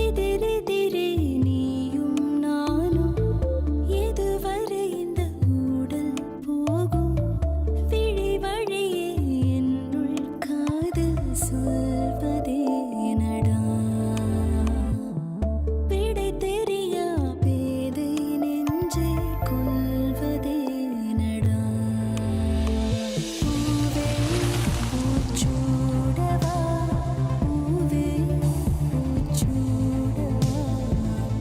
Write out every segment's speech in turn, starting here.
எதிரெதிரே நீயும் நானும் எதுவரை இந்த ஊடல் போகும் விழி வழியே என்னுள் காதல் சொல்வதே நடா விடை தெரியா பேதை நெஞ்சை கொள்வதே நடா பூவே பூச்சூடவா பூவே பூச்சூடவா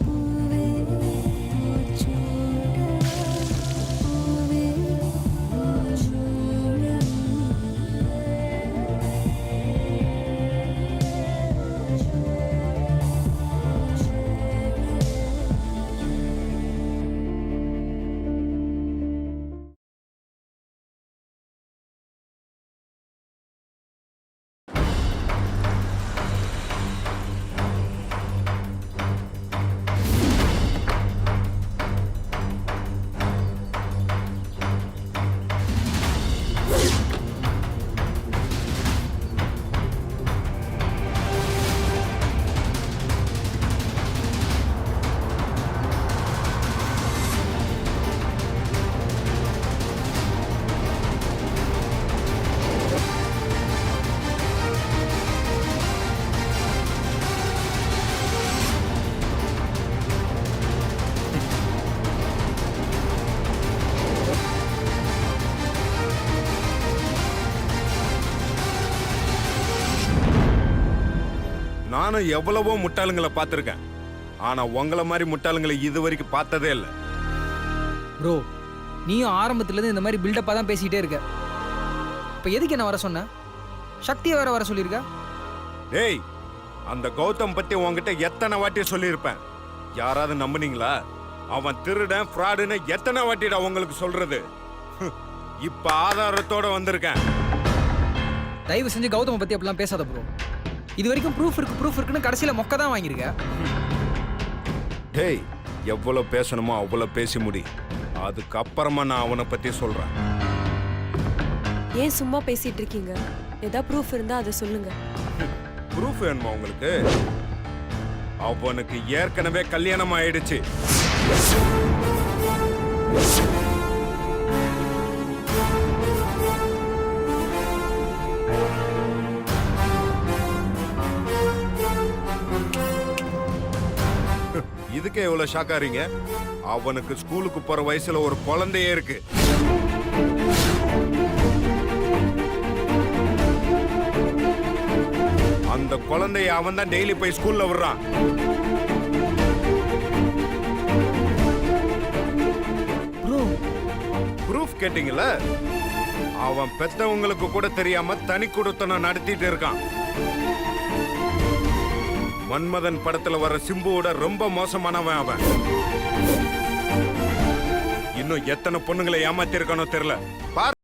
பூவே பூச்சூடவா பூவே நானும் எவ்வளவோ முட்டாளுங்களை பார்த்துருக்கேன். ஆனா உங்களை மாதிரி முட்டாளுங்களை இது வரைக்கும் பார்த்ததே இல்லை. ப்ரோ, நீயும் ஆரம்பத்துலேருந்து இந்த மாதிரி பில்டப்பாக தான் பேசிக்கிட்டே இருக்க. இப்போ எதுக்கு என்ன வர சொன்ன? சக்தியை வேற வர சொல்லியிருக்க. டேய், அந்த கௌதம் பத்தி உங்ககிட்ட எத்தனை வாட்டி சொல்லியிருப்பேன். யாராவது நம்புனீங்களா? அவன் திருடன் ஃப்ராடுன்னு எத்தனை வாட்டிடா உங்களுக்கு சொல்றது? இப்ப ஆதாரத்தோட வந்திருக்கேன். தயவு செஞ்சு கௌதமை பற்றி அப்படிலாம் பேசாத ப்ரோ. இது வரைக்கும் ப்ரூஃப் இருக்குன்னு கடைசியில் மொக்க தான் வாங்கியிருக்க. டேய், எவ்வளவு பேசணுமோ அவ்வளவு பேசி முடி. அதுக்கப்புறமா நான் அவனை பத்தி சொல்றேன். ஏன் சும்மா பேசிட்டு இருக்கீங்க? ஏதாவது ப்ரூஃப் இருந்தா அதை சொல்லுங்க. ப்ரூஃப் வேணுமா உங்களுக்கு? அவனுக்கு ஏற்கனவே கல்யாணம் ஆயிடுச்சு. இதுக்கே எவ்வளவு ஷாக்காரீங்க? அவனுக்கு ஸ்கூலுக்கு போற வயசுல ஒரு குழந்தையே இருக்கு. அந்த குழந்தைய அவன் தான் டெய்லி போய் ஸ்கூல்ல விடுறான். ப்ரூஃப் கேட்டீங்கல்ல? அவன் பெத்தவங்களுக்கு கூட தெரியாம தனி குடுத்தனம் நடத்திட்டு இருக்கான். மன்மதன் படத்துல வர சிம்புவோட ரொம்ப மோசமானவன் அவன். இன்னும் எத்தனை பொண்ணுங்களை ஏமாத்திருக்கானோ தெரியல. பாரு.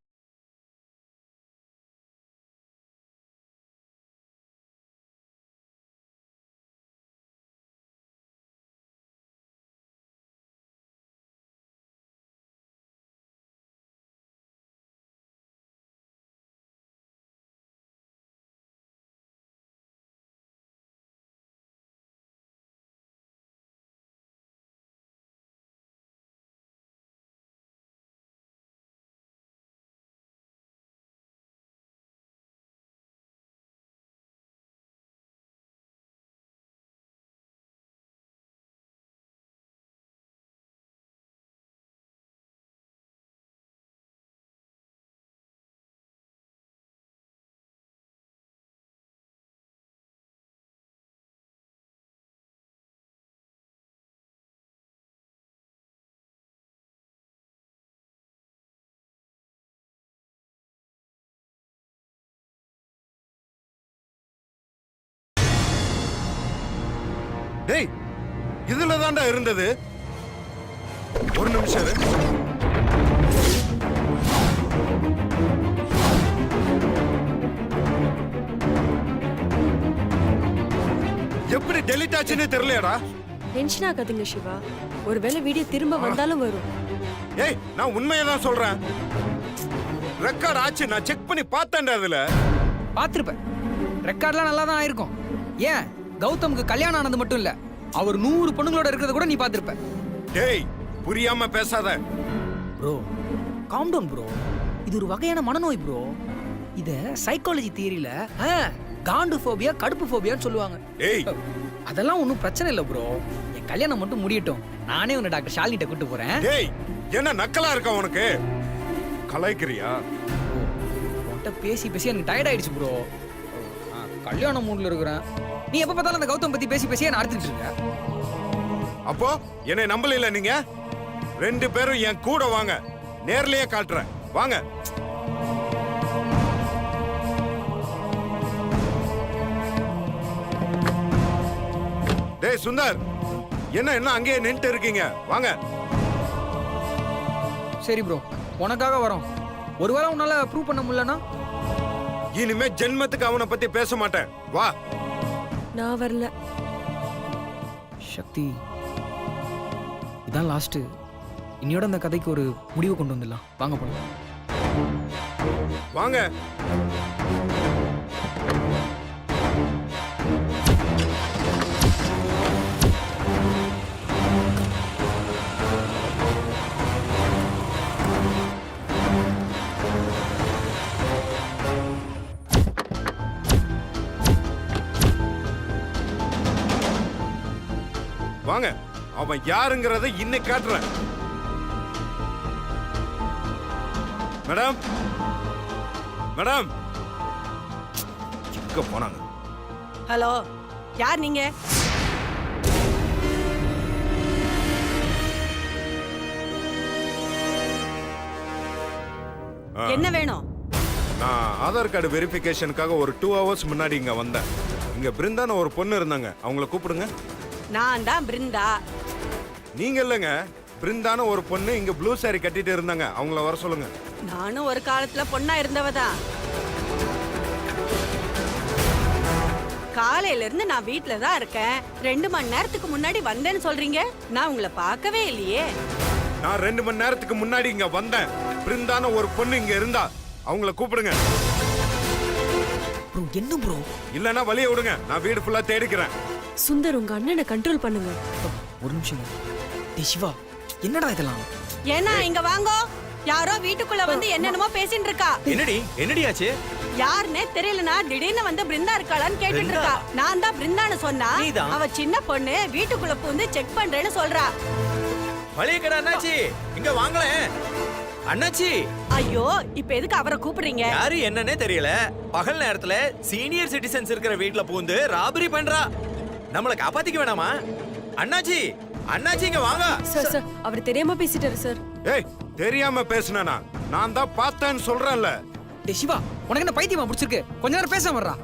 டேய், இதுல தான்டா இருந்தது. ஒரு நிமிஷம் இரு. எப்படி டெலிட் ஆச்சுன்னு தெரியலடா. டென்ஷன் ஆகாதீங்க சிவா. ஒருவேளை வீடியோ திரும்ப வந்தாலும் வரும். ஏய், நான் உண்மையை தான் சொல்றேன். ரெக்கார்ட் ஆச்சு, நான் செக் பண்ணி பார்த்தேன்டா. அதுல பார்த்துருப்பேன். ரெக்கார்ட்லாம் நல்லா தான் ஆயிருக்கும். ஏன் கௌதமுக்கு கல்யாணம் ஆனது மட்டும் இல்ல, அவர் 100 பொண்ணுங்களோட இருக்கிறத கூட நீ பார்த்திருப்ப. டேய் புரியாம பேசாத. Bro calm down bro. இது ஒரு வகையான மனநோய் ப்ரோ. இத சைக்காலஜி தியரியில காண்டு ஃபோபியா, கடுப்பு ஃபோபியான்னு சொல்லுவாங்க. டேய் அதெல்லாம் ஒன்றும் பிரச்சனை இல்லை ப்ரோ. என் கல்யாணம் மட்டும் முடியட்டும், நானே உன்னை டாக்டர் ஷாலினிட்ட கூட்டு போறேன். டேய் என்ன நக்கலா இருக்கா உனக்கு? கலாய்க்கிறியா? உன்கிட்ட பேசி பேசி எனக்கு டயர்ட் ஆயிடுச்சு ப்ரோ. கல்யாண மூட்ல இருக்கிறேன். நீ எப்ப பார்த்தாலும் அந்த கௌதம் பத்தி பேசி பேசி என்ன அறுத்துட்டு இருக்க. அப்போ என்னை நம்பல நீங்க? 2 பேரும் என் கூட வாங்க, நேர்லயே காட்டுறேன் வாங்க. டேய் சுந்தர், என்ன அங்கேயே நின்னுட்டு இருக்கீங்க? வாங்க. சரி ப்ரோ, உனக்காக வரோம். ஒருவேளை உன்னால ப்ரூவ் பண்ண முடியலனா இனிமே ஜென்மத்துக்கு அவனை பத்தி பேச மாட்டேன். வா. நான் வரல. சக்தி, இதான் லாஸ்ட். இன்னையோட அந்த கதைக்கு ஒரு முடிவு கொண்டு வந்துடலாம். வாங்க போலாம். வாங்க. வாங்க, அவன் யாருங்கிறத இன்னைக்கு காட்டுறேன். மேடம், மேடம், எங்க போனாங்க? ஹலோ, யார் நீங்க? என்ன வேணும்? நான் ஆதார் கார்டு வெரிஃபிகேஷனுக்காக ஒரு 2 hours முன்னாடி இங்க வந்தேன். இங்க பிருந்தான ஒரு பொண்ணு இருந்தாங்க, அவங்கள கூப்பிடுங்க. நான் தான் பிருந்தா. நீங்க இல்லைங்க, பிருந்தான ஒரு பொண்ணு இங்க ப்ளூ saree கட்டிட்டு இருந்தாங்க, அவங்கள வர சொல்லுங்க. நானும் ஒரு காலத்துல பொண்ணா இருந்தவ தான். காலையில இருந்து நான் வீட்ல தான் இருக்கேன். 2 மணி நேரத்துக்கு முன்னாடி வந்தேன்னு சொல்றீங்க. நான் உங்களை பார்க்கவே இல்லையே. நான் 2 மணி நேரத்துக்கு முன்னாடி இங்க வந்தேன். பிருந்தான ஒரு பொண்ணு இங்க இருந்தா, அவங்கள கூப்பிடுங்க. ப்ரோ என்ன ப்ரோ? இல்லனா வழிய விடுங்க, நான் வீடு ஃபுல்லா தேடிக்கிறேன். சுந்தர், உங்க அண்ணனை கண்ட்ரோல் பண்ணுங்க. ஒரு நிமிஷம். டேய் சிவா, என்னடா இதெல்லாம்? ஏன்னா இங்க வாங்கோ. யாரோ வீட்டுக்குள்ள வந்து என்னென்னமோ பேசிட்டு இருக்கா. என்னடி ஆச்சு? யாருன்னே தெரியலனா திடீர்னு வந்து பிருந்தா இருக்காளான்னு கேட்டுட்டு இருக்கா. நான் தான் பிருந்தான்னு சொன்னா, நீதான்? அவ சின்ன பொண்ணு வீட்டுக்குள்ள பூந்து செக் பண்றேன்னு சொல்றா. மளிகை கடை அண்ணாச்சி, இங்க வாங்களேன். அண்ணாச்சி, ஐயோ, இப்ப எதுக்கு அவரை கூப்பிடுறீங்க? யாரு என்னன்னே தெரியல. பகல் நேரத்துல சீனியர் சிட்டிசன்ஸ் இருக்கிற வீட்ல பூந்து ராபரி பண்றா. நம்மள காப்பாத்திக்க வேணாமா? அண்ணாச்சி, அண்ணாச்சி இங்க வாங்க. சார் சார், அவர் தெரியாம பேசிட்டாரு சார். ஏய், தெரியாம பேசுனா நான் தான் பார்த்தேன்னு சொல்றேன்ல. டேய் சிவா, உனக்கு என்ன பைத்தியமா பிடிச்சிருக்கு? கொஞ்ச நேரம் பேசாம வர்றா.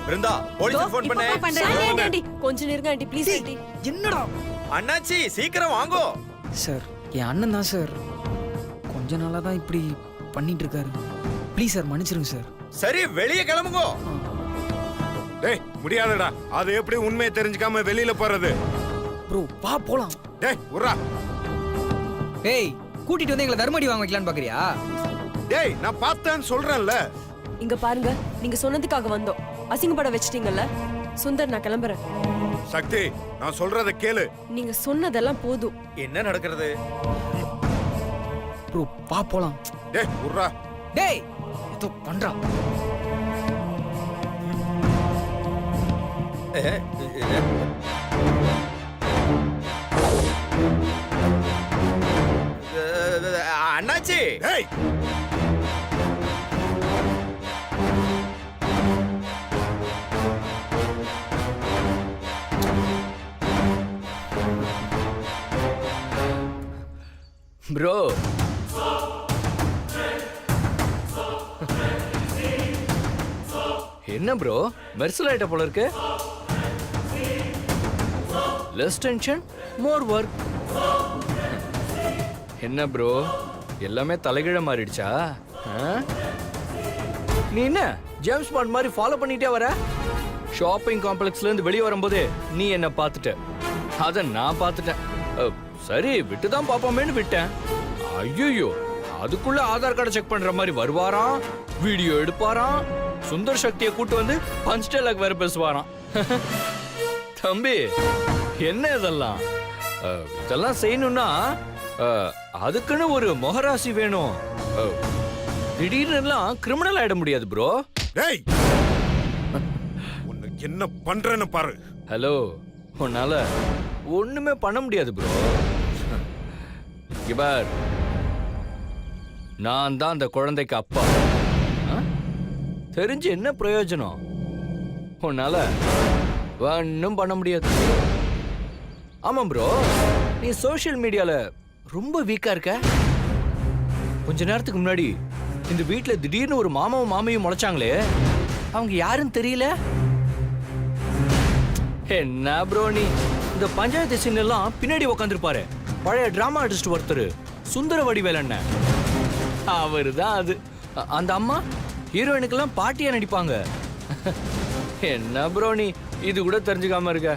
பிருந்தா, போலீஸ் ஃபோன் பண்ணு. இப்ப பண்றேன். ஆண்டி, கொஞ்சம் நேருங்க ஆண்டி, ப்ளீஸ் ஆண்டி. என்னடா? அண்ணாச்சி சீக்கிரம் வாங்கோ. சார், என் அண்ணன் தான் சார். கொஞ்ச நாளா தான் இப்படி பண்ணிட்டு இருக்காரு. ப்ளீஸ் சார், மன்னிச்சிருங்க சார். சரி, வெளியே கிளம்புங்கோ. டேய் முடியாதுடா, அது எப்படி உண்மையை தெரிஞ்சுக்காம வெளியில போறது? ப்ரோ வா போலாம். டேய் உர்ரா. ஏய், கூட்டிட்டு வந்து எங்களை தர்மடி வாங்க வைக்கலான்னு பாக்குறியா? டேய் நான் பார்த்தேன்னு சொல்றேன்ல. இங்க பாருங்க, நீங்க சொன்னதுக்காக வந்தோம். அசிங்கப்பட வச்சிட்டீங்கல்ல. சுந்தர், நான் கிளம்புறேன். சக்தி, நான் சொல்றத கேளு. நீங்க சொன்னதெல்லாம் போதும். என்ன நடக்கிறது? ப்ரோ வா போலாம். டேய் உர்ரா. டேய் ஏதோ பண்றா. அண்ணாச்சி, டேய் ப்ரோ, என்ன ப்ரோ மெர்சல் ஆயிட்ட போல இருக்கு? Less tension, more work. என்ன ப்ரோ, எல்லாமே தலைகீழ மாறிடுச்சா? நீ என்ன ஜேம்ஸ் பாண்ட் மாதிரி ஃபாலோ பண்ணிட்டே வர? ஷாப்பிங் காம்ப்ளெக்ஸ்ல இருந்து வெளியே வரும்போது நீ என்ன பார்த்துட்ட, அத நான் பார்த்துட்டேன். சரி, விட்டு தான் பாப்போமேன்னு விட்டேன். ஐயோ, அதுக்குள்ள ஆதார் கார்டை செக் பண்ற மாதிரி வருவாராம், வீடியோ எடுப்பாராம், சுந்தர் சக்தியை கூட்டு வந்து பஞ்ச் டைலாக் வேற பேசுவாராம். தம்பி என்ன இதெல்லாம் இதெல்லாம் செய்யணும்னா அதுக்குன்னு ஒரு முகராசி வேணும். திடீர்னு கிரிமினல் ஆயிட முடியாது ப்ரோ. டேய் உன்னை என்ன பண்றேன்னு பாரு. ஹலோ, உன்னால ஒண்ணுமே பண்ண முடியாது ப்ரோ. இவர் நான் தான் அந்த குழந்தைக்கு அப்பா. தெரிஞ்சு என்ன பிரயோஜனம்? உன்னால ஒன்னும் பண்ண முடியாது. ஆமா ப்ரோ, நீ சோஷியல் மீடியால ரொம்ப வீக்கா இருக்க. கொஞ்ச நேரத்துக்கு முன்னாடி இந்த வீட்ல திடீர்னு ஒரு மாமாவும் மாமியும் முளைச்சாங்களே, அவங்க யாருன்னு தெரியல. என்ன ப்ரோ நீ இந்த பஞ்சாயத்து சீன் எல்லாம் பின்னாடி உட்காந்துருப்பாரு பழைய டிராமா ஆர்டிஸ்ட் ஒருத்தர் சுந்தர வடிவேலண்ண, அவரு தான் அது. அந்த அம்மா ஹீரோயினுக்கெல்லாம் பாட்டியா நடிப்பாங்க. என்ன ப்ரோ நீ இது கூட தெரிஞ்சுக்காம இருக்க?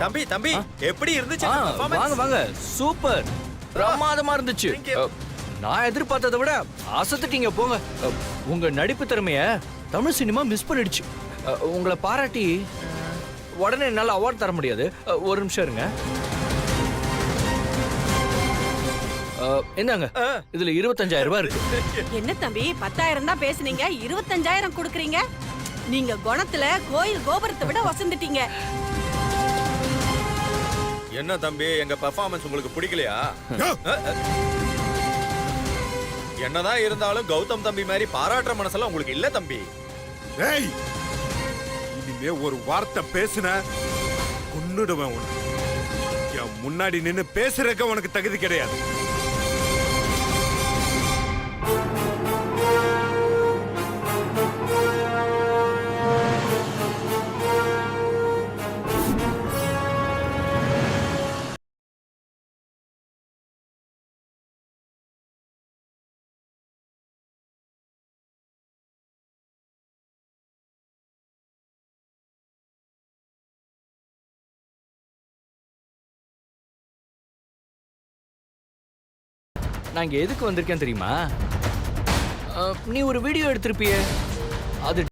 தம்பி தம்பி எப்படி இருந்துச்சு? வாங்க வாங்க, சூப்பர், பிரமாதமா இருந்துச்சு. நான் எதிர்பார்த்ததை விட அசத்துட்டீங்க போங்க. உங்க நடிப்பு திறமைய தமிழ் சினிமா மிஸ் பண்ணிடுச்சு. உங்களை பாராட்டி உடனே என்னால அவார்ட் தர முடியாது. ஒரு நிமிஷம் இருங்க. என்னங்க, இதுல 25,000 ரூபாய் இருக்கு. என்ன தம்பி 10,000 தான் பேசுனீங்க, 25,000 கொடுக்குறீங்க? நீங்க குணத்துல கோயில் கோபுரத்தை விட வசந்துட்டீங்க. என்ன தம்பி எங்க பெர்ஃபார்மன்ஸ் உங்களுக்கு பிடிக்கலையா? என்னதான் இருந்தாலும் கௌதம் தம்பி மாதிரி பாராட்டுற மனசெல்லாம் உங்களுக்கு இல்ல தம்பி. டேய் இனிமே ஒரு வார்த்தை பேசுன கொன்னுடுவேன் உன்னை. என் முன்னாடி நின்னு பேசுறதுக்கு உனக்கு தகுதி கிடையாது. நான் இங்க எதுக்கு வந்திருக்கேன் தெரியுமா? நீ ஒரு வீடியோ எடுத்திருப்பியே, அது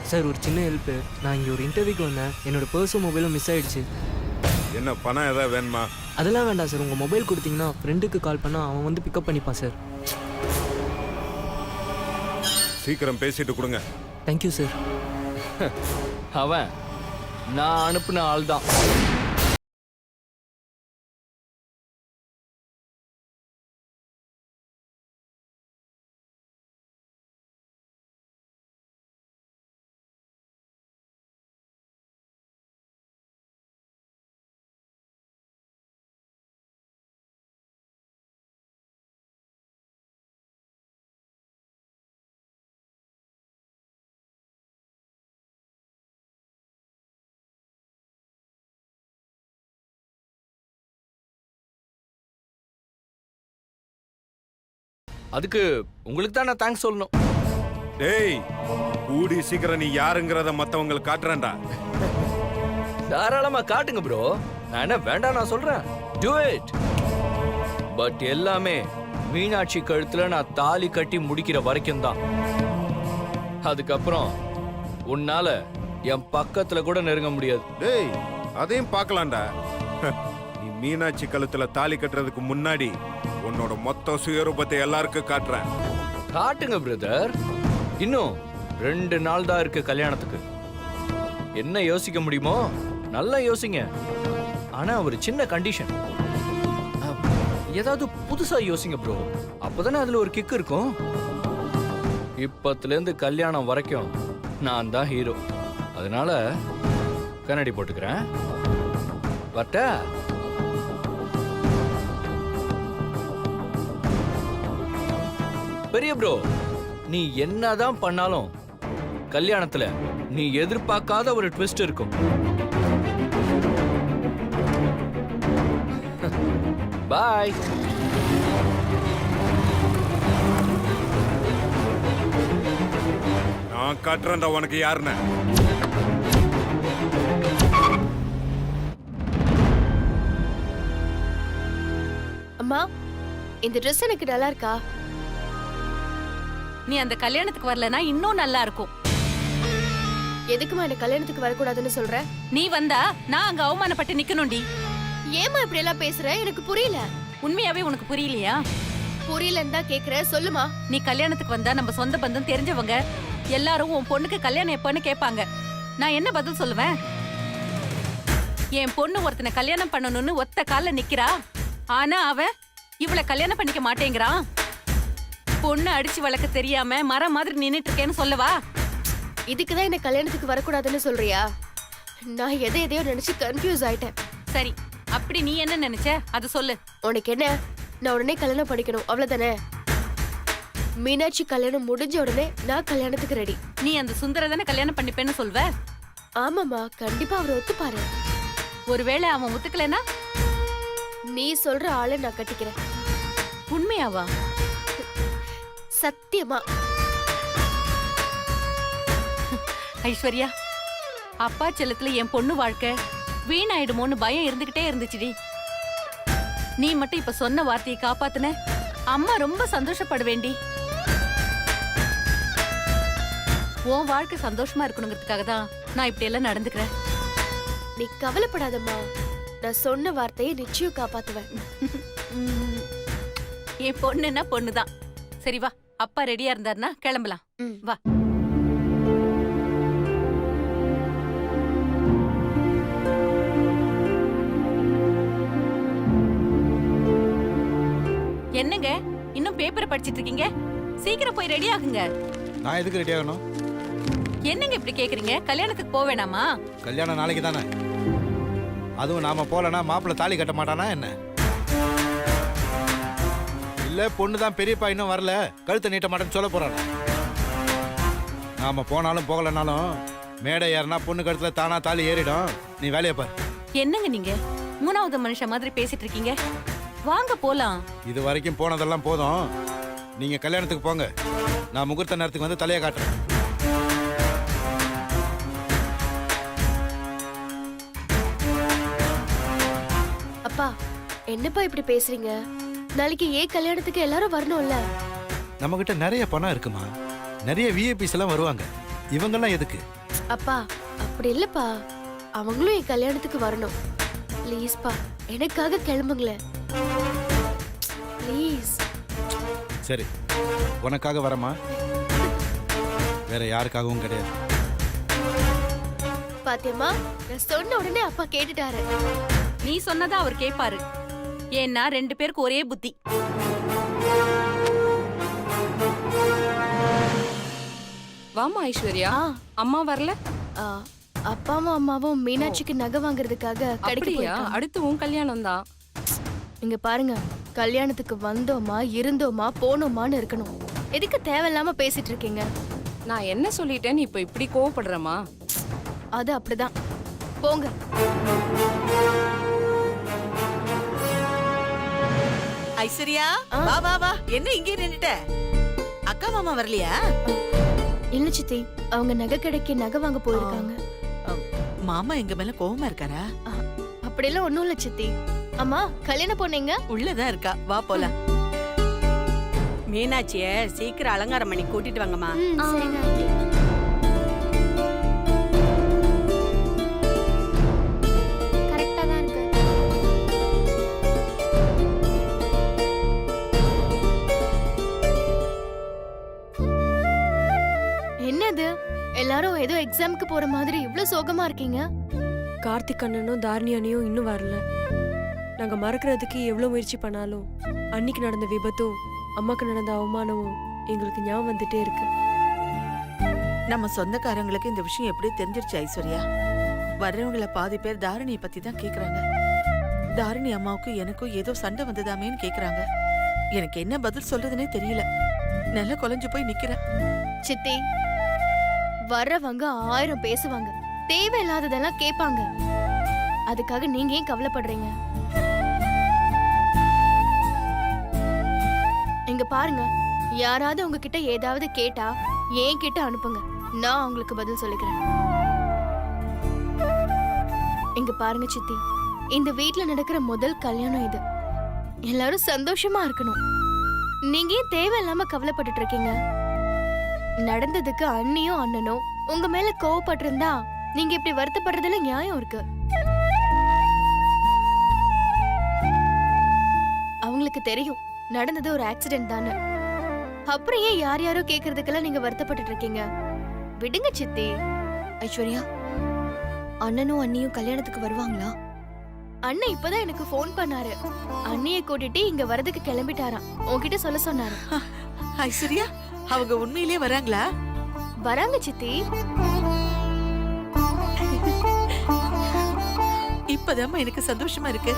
சார் ஒரு சின்ன ஹெல்ப்பு. நான் இங்கே ஒரு இன்டர்வியூக்கு வந்தேன், என்னோட பர்ஸும் மொபைலும் மிஸ் ஆயிடுச்சு. என்ன பணம் ஏதாவது வேணுமா? அதெல்லாம் வேண்டாம் சார், உங்கள் மொபைல் கொடுத்தீங்கன்னா ஃப்ரெண்டுக்கு கால் பண்ணால் அவன் வந்து பிக்கப் பண்ணிப்பான் சார். சீக்கிரம் பேசிட்டு கொடுங்க. Thank you sir. அவன் நான் அனுப்புன ஆள் தான். அதுக்கு உங்களுக்கு தான் நான் தேங்க்ஸ் சொல்லணும். டேய் கூடி சீக்கிரம் நீ யாருங்கிறத மத்தவங்களுக்கு காட்டுறேன்டா. தாராளமா காட்டுங்க ப்ரோ, நான் என்ன வேண்டாம் நான் சொல்றேன். Do it. பட் எல்லாமே மீனாட்சி கழுத்துல நான் தாலி கட்டி முடிக்கிற வரைக்கும் தான். அதுக்கப்புறம் உன்னால என் பக்கத்துல கூட நெருங்க முடியாது. டேய் அதையும் பார்க்கலாம்டா. நீ மீனாட்சி கழுத்துல தாலி கட்டுறதுக்கு முன்னாடி உன்னோட மொத்த சுயரூபத்தை எல்லாருக்கும் காட்டுறேன். காட்டுங்க பிரதர். இன்னும் 2 நாள் தான் இருக்கு கல்யாணத்துக்கு. என்ன யோசிக்க முடியுமோ நல்லா யோசிங்க. ஆனா ஒரு சின்ன கண்டிஷன், ஏதாவது புதுசா யோசிங்க ப்ரோ, அப்பதானே அதுல ஒரு கிக் இருக்கும். இப்பத்துல இருந்து கல்யாணம் வரைக்கும் நான் தான் ஹீரோ. அதனால கண்ணாடி போட்டுக்கிறேன். பட்டா பெரிய ப்ரோ, நீ என்னதான் பண்ணாலும் கல்யாணத்துல நீ எதிர்பார்க்காத ஒரு ட்விஸ்ட் இருக்கும். பாய். நான் காட்டுறேன்டா உனக்கு யாருன்னு. அம்மா இந்த ட்ரெஸ் எனக்கு நல்லா இருக்கா? நீ அந்த கல்யாணத்துக்கு வரலனா இன்னும் நல்லா இருக்கும். எதுக்குமா என்ன கல்யாணத்துக்கு வரக்கூடாதுன்னு சொல்ற? நீ வந்தா நான் அங்க அவமானப்பட்டு நிக்கணும்டி. ஏமா இப்படி எல்லாம் பேசுற? எனக்கு புரியல. உண்மையாவே உனக்கு புரியலையா? புரியலன்னு தான் கேக்குறேன், சொல்லுமா. நீ கல்யாணத்துக்கு வந்தா நம்ம சொந்த பந்தம் தெரிஞ்சவங்க எல்லாரும் உன் பொண்ணுக்கு கல்யாணம் எப்பன்னு கேட்பாங்க. நான் என்ன பதில் சொல்லுவேன்? என் பொண்ணு ஒருத்தனை கல்யாணம் பண்ணணும்னு ஒத்த கால்ல நிக்கிறா. ஆனா அவன் இவளை கல்யாணம் பண்ணிக்க மாட்டேங்கிறான். பொண்ணு அடிச்சு வளர்க்க தெரியாம மரம் மாதிரி நின்னுட்டு இருக்கேன்னு சொல்லவா? இதுக்குதான் என்ன கல்யாணத்துக்கு வரக்கூடாதுன்னு சொல்றியா? நான் எதையோ நினைச்சு கன்ஃபியூஸ் ஆயிட்டேன். சரி, அப்படி நீ என்ன நினைச்ச அது சொல்லு. உனக்கு என்ன? நான் உடனே கல்யாணம் படிக்கணும் அவ்வளவுதானே? மீனாட்சி கல்யாணம் முடிஞ்ச உடனே நான் கல்யாணத்துக்கு ரெடி. நீ அந்த சுந்தர தானே கல்யாணம் பண்ணிப்பேன்னு சொல்வ? ஆமாமா, கண்டிப்பா அவர் ஒத்துப்பாரு. ஒருவேளை அவன் ஒத்துக்கலைன்னா நீ சொல்ற ஆளை நான் கட்டிக்கிறேன். உண்மையாவா? சத்தியமா. ஐஸ்வர்யா, அப்பா செல்லத்துல என் பொண்ணு வாழ்க்கை வீணாயிடுமோன்னு பயம் இருந்துகிட்டே இருந்துச்சுடி. நீ மட்டும் இப்ப சொன்ன வார்த்தையை காப்பாத்துன அம்மா ரொம்ப சந்தோஷப்படுவேண்டி. உன் வாழ்க்கை சந்தோஷமா இருக்கணுங்கிறதுக்காக தான் நான் இப்படி எல்லாம் நடந்துக்கிறேன். நீ கவலைப்படாதம்மா, நான் சொன்ன வார்த்தையை நிச்சயம் காப்பாத்துவேன். என் பொண்ணுன்னா பொண்ணுதான். சரி வா, அப்பா ரெடியா இருந்தாருன்னா கிளம்பலாம். ம். வா. என்னங்க இன்னும் பேப்பரை படிச்சிட்டு இருக்கீங்க? சீக்கிரம் போய் ரெடி ஆகுங்க. நான் எதுக்கு ரெடி ஆகணும்? என்னங்க இப்படி கேக்குறீங்க? கல்யாணத்துக்கு போக வேணாமா? கல்யாணம் நாளைக்கு தானே. அதுவும் நாம போலனா மாப்பிள்ளை தாலி கட்ட மாட்டானா என்ன? இல்ல பொண்ணு தான் பெரியப்பா இன்னும் வரல, கழுத்தை நீட்ட மாட்டேன்னு சொல்ல போறானா? நாம போனாலும் போகலனாலும் மேடை ஏறினா பொண்ணு கழுத்துல தானா தாலி ஏறிடும். நீ வேலையை பாரு. என்னங்க நீங்க மூணாவது மனுஷன் மாதிரி பேசிட்டு இருக்கீங்க? வாங்க போலாம். இது வரைக்கும் போனதெல்லாம் போதும். நீங்க கல்யாணத்துக்கு போங்க, நான் முகூர்த்த நேரத்துக்கு வந்து தலையை காட்டுறேன். அப்பா, என்னப்பா இப்படி பேசுறீங்க? நாளைக்கு ஏன் கல்யாணத்துக்கு எல்லாரும் வரணும்ல? நம்ம கிட்ட நிறைய பணம் இருக்குமா, நிறைய விஐபிஸ் எல்லாம் வருவாங்க. இவங்கெல்லாம் எதுக்கு? அப்பா அப்படி இல்லப்பா, அவங்களும் என் கல்யாணத்துக்கு வரணும். ப்ளீஸ்ப்பா, எனக்காக கிளம்புங்களேன் ப்ளீஸ். சரி, உனக்காக வரமா, வேற யாருக்காகவும் கிடையாது. பாத்தியம்மா, நான் சொன்ன உடனே அப்பா கேட்டுட்டாரு. நீ சொன்னதா அவர் கேட்பாரு. ஏன்னா 2 பேருக்கு ஒரே புத்தி. வாமா ஐஸ்வர்யா. ஆ, அம்மா வரல? ஆ, அப்பாவும் அம்மாவும் மீனாட்சிக்கு நகை வாங்குறதுக்காக கடைக்கு அப்படியா? போயிருக்காங்க. அடுத்து உன் கல்யாணம் தான். இங்க பாருங்க, கல்யாணத்துக்கு வந்தோமா இருந்தோமா போனோமான்னு இருக்கணும். எதுக்கு தேவையில்லாம பேசிட்டு இருக்கீங்க? நான் என்ன சொல்லிட்டேன்னு இப்ப இப்படி கோவப்படுறமா? அது அப்படிதான். போங்க. ஐஸ்வர்யா, வா வா வா. என்ன இங்கே நின்னுட்ட? அக்கா மாமா வரலையா? இல்ல சித்தி, அவங்க நகை கடைக்கு நகை வாங்க போயிருக்காங்க. மாமா எங்க மேல கோவமா இருக்காரா? அப்படியெல்லாம் ஒண்ணும் இல்ல சித்தி. அம்மா, கல்யாண பொண்ணுங்க உள்ளதான் இருக்கா, வா போலாம். மீனாட்சிய சீக்கிரம் அலங்காரம் பண்ணி கூட்டிட்டு வாங்கம்மா. சரிங்க ஆண்டி. கரெக்டா தான் இருக்கு. என்னது, எல்லாரும் ஏதோ எக்ஸாம்க்கு போற மாதிரி இவ்ளோ சோகமா இருக்கீங்க? கார்த்திக் அண்ணனும் தாரணி அண்ணியும் இன்னும் வரல. நாங்க மறக்கிறதுக்கு எவ்வளவு முயற்சி பண்ணாலும் அன்னைக்கு நடந்த விபத்தும் அம்மாக்கு நடந்த அவமானமும் எங்களுக்கு ஞாபகம் வந்துட்டே இருக்கு. நம்ம சொந்தக்காரங்களுக்கு இந்த விஷயம் எப்படி தெரிஞ்சிருச்சு ஐஸ்வர்யா? வர்றவங்கள பாதி பேர் தாரணியை பத்தி தான் கேக்குறாங்க. தாரணி அம்மாவுக்கும் எனக்கும் ஏதோ சண்டை வந்ததாமேன்னு கேக்குறாங்க. எனக்கு என்ன பதில் சொல்றதுன்னே தெரியல. நல்லா குலைஞ்சு போய் நிக்கிறேன். சித்தி, வர்றவங்க 1000 பேசுவாங்க, தேவையில்லாததெல்லாம் கேட்பாங்க. அதுக்காக நீங்க ஏன் கவலைப்படுறீங்க? இங்க பாருங்க, யாராவது உங்ககிட்ட ஏதாவது கேட்டா ஏன் கிட்ட அனுப்புங்க, நான் அவங்களுக்கு பதில் சொல்லிக்கிறேன். இங்க பாருங்க சித்தி, இந்த வீட்ல நடக்கிற முதல் கல்யாணம் இது. எல்லாரும் சந்தோஷமா இருக்கணும். நீங்க ஏன் தேவையில்லாம கவலைப்பட்டுட்டு இருக்கீங்க? நடந்ததுக்கு அண்ணியும் அண்ணனும் உங்க மேல கோவப்பட்டிருந்தா நீங்க இப்படி வருத்தப்படுறதுல நியாயம் இருக்கு. அவங்களுக்கு தெரியும் நடந்தது ஒரு ஆக்சிடென்ட் தானே. அப்புறம் ஏன் யார் யாரோ கேக்குறதுக்கெல்லாம் நீங்க வருத்தப்பட்டுட்டு இருக்கீங்க? விடுங்க சித்தி. ஐஸ்வர்யா, அண்ணனும் அண்ணியும் கல்யாணத்துக்கு வருவாங்களா? அண்ணன் இப்பதான் எனக்கு ஃபோன் பண்ணாரு. அண்ணியை கூட்டிட்டு இங்க வரதுக்கு கிளம்பிட்டாராம். உன்கிட்ட சொல்ல சொன்னாரு. ஐஸ்வர்யா, அவங்க உண்மையிலேயே வராங்களா? வராங்க சித்தி. இப்பதாம்மா எனக்கு சந்தோஷமா இருக்கு.